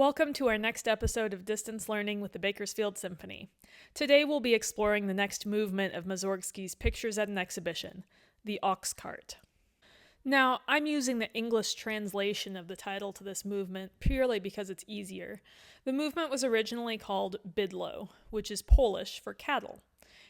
Welcome to our next episode of Distance Learning with the Bakersfield Symphony. Today we'll be exploring the next movement of Mussorgsky's Pictures at an Exhibition, the oxcart. Now, I'm using the English translation of the title to this movement purely because it's easier. The movement was originally called bydło, which is Polish for cattle.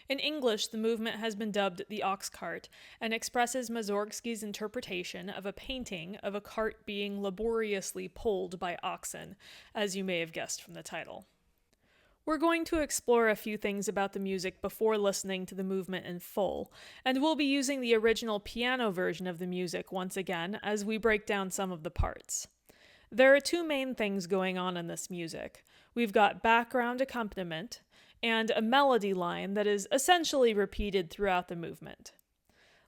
In English, the movement has been dubbed the oxcart and expresses Mussorgsky's interpretation of a painting of a cart being laboriously pulled by oxen, as you may have guessed from the title. We're going to explore a few things about the music before listening to the movement in full, and we'll be using the original piano version of the music once again as we break down some of the parts. There are two main things going on in this music. We've got background accompaniment, and a melody line that is essentially repeated throughout the movement.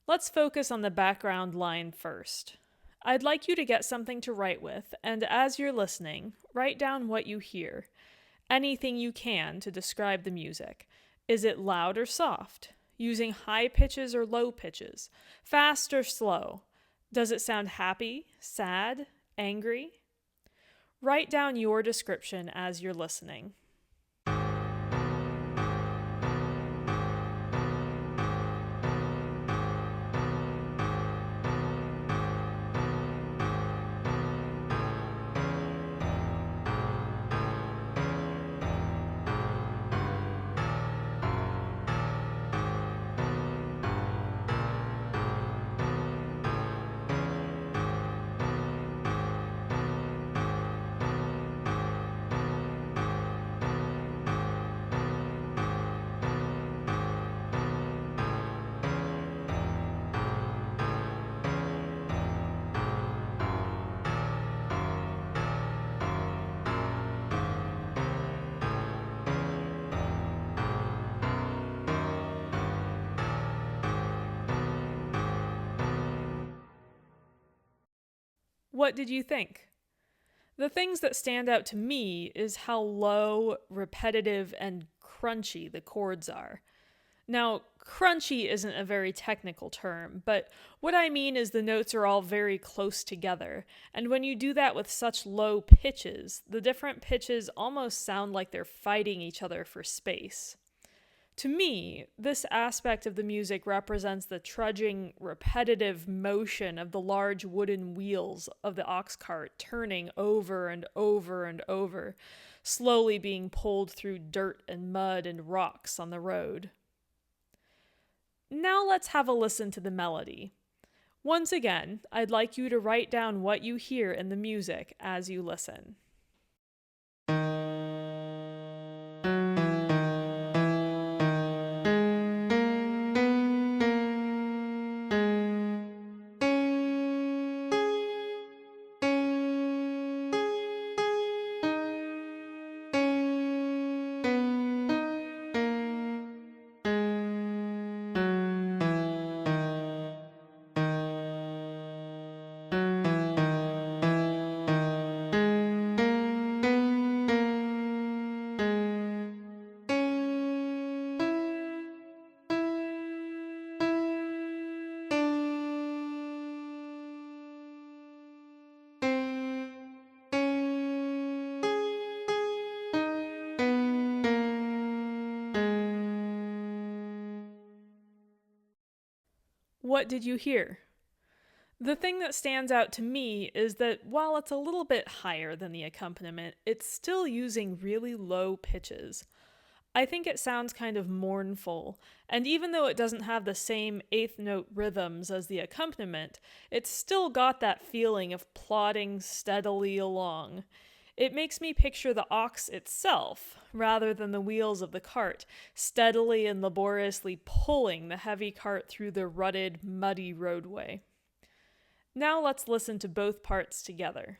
Let's focus on the background line first. I'd like you to get something to write with, and as you're listening, write down what you hear. Anything you can to describe the music. Is it loud or soft? Using high pitches or low pitches? Fast or slow? Does it sound happy, sad, angry? Write down your description as you're listening. What did you think? The things that stand out to me is how low, repetitive, and crunchy the chords are. Now, crunchy isn't a very technical term, but what I mean is the notes are all very close together, and when you do that with such low pitches, the different pitches almost sound like they're fighting each other for space. To me, this aspect of the music represents the trudging, repetitive motion of the large wooden wheels of the oxcart turning over and over and over, slowly being pulled through dirt and mud and rocks on the road. Now let's have a listen to the melody. Once again, I'd like you to write down what you hear in the music as you listen. What did you hear? The thing that stands out to me is that while it's a little bit higher than the accompaniment, it's still using really low pitches. I think it sounds kind of mournful, and even though it doesn't have the same eighth note rhythms as the accompaniment, it's still got that feeling of plodding steadily along. It makes me picture the ox itself, rather than the wheels of the cart, steadily and laboriously pulling the heavy cart through the rutted, muddy roadway. Now let's listen to both parts together.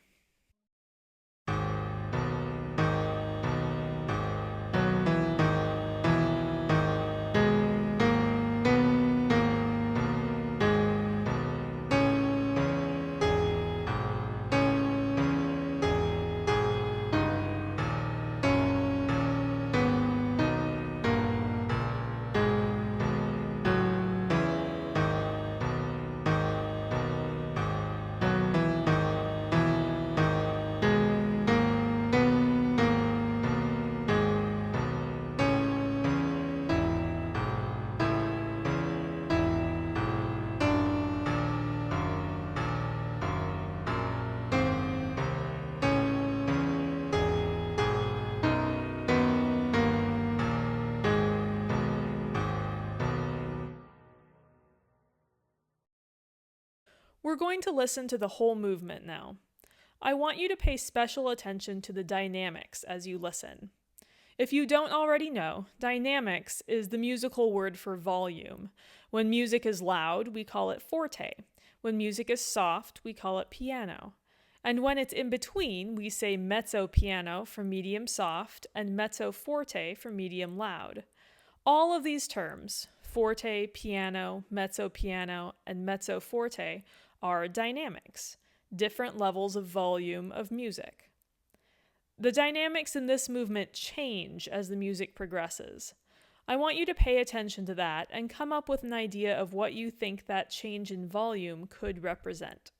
We're going to listen to the whole movement now. I want you to pay special attention to the dynamics as you listen. If you don't already know, dynamics is the musical word for volume. When music is loud, we call it forte. When music is soft, we call it piano. And when it's in between, we say mezzo piano for medium soft and mezzo forte for medium loud. All of these terms, forte, piano, mezzo piano, and mezzo forte, are dynamics, different levels of volume of music. The dynamics in this movement change as the music progresses. I want you to pay attention to that and come up with an idea of what you think that change in volume could represent.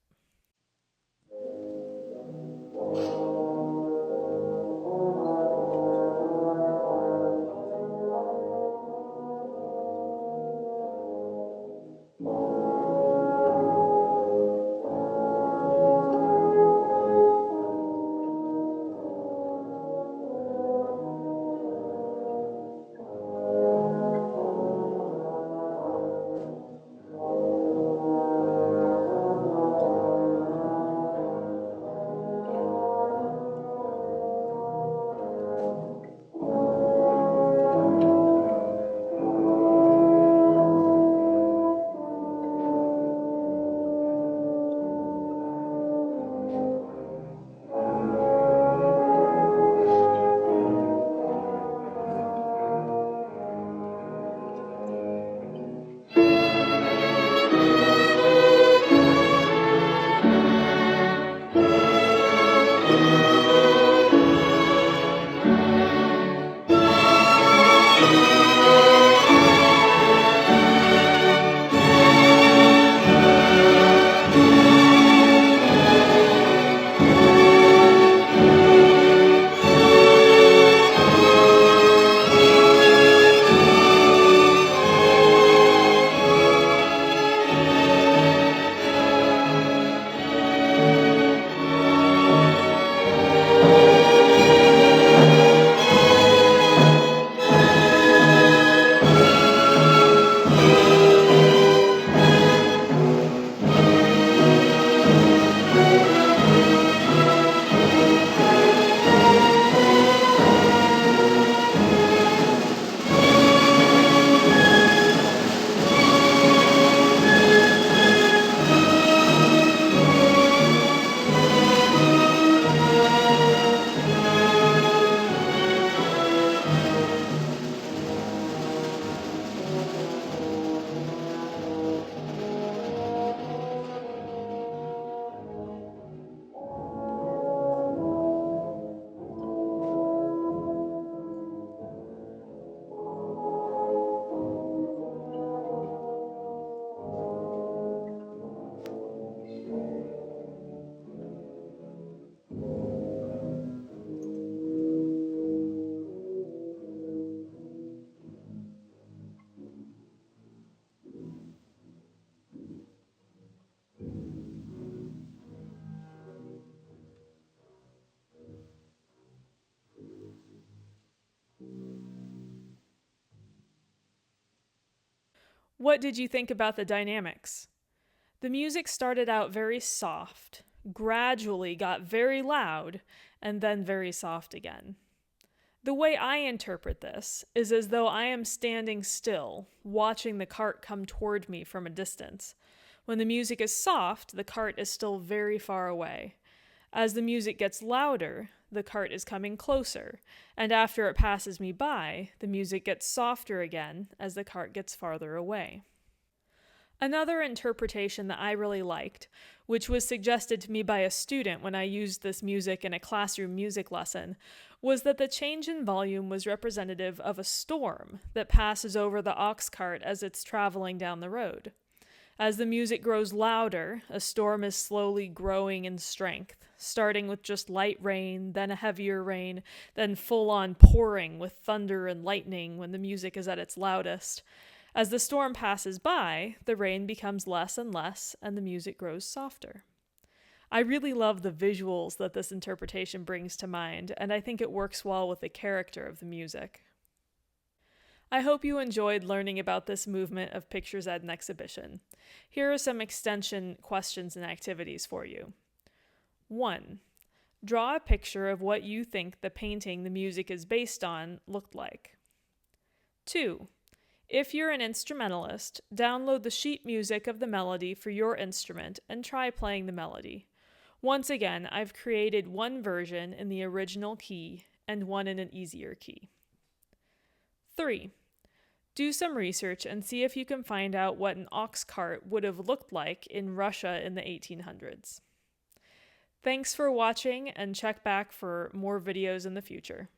What did you think about the dynamics? The music started out very soft, gradually got very loud, and then very soft again. The way I interpret this is as though I am standing still, watching the cart come toward me from a distance. When the music is soft, the cart is still very far away. As the music gets louder, the cart is coming closer, and after it passes me by, the music gets softer again as the cart gets farther away. Another interpretation that I really liked, which was suggested to me by a student when I used this music in a classroom music lesson, was that the change in volume was representative of a storm that passes over the ox cart as it's traveling down the road. As the music grows louder, a storm is slowly growing in strength, starting with just light rain, then a heavier rain, then full-on pouring with thunder and lightning when the music is at its loudest. As the storm passes by, the rain becomes less and less, and the music grows softer. I really love the visuals that this interpretation brings to mind, and I think it works well with the character of the music. I hope you enjoyed learning about this movement of pictures at an exhibition. Here are some extension questions and activities for you. 1. Draw a picture of what you think the painting the music is based on looked like. 2. If you're an instrumentalist, download the sheet music of the melody for your instrument and try playing the melody. Once again, I've created one version in the original key and one in an easier key. 3. Do some research and see if you can find out what an oxcart would have looked like in Russia in the 1800s. Thanks for watching, and check back for more videos in the future.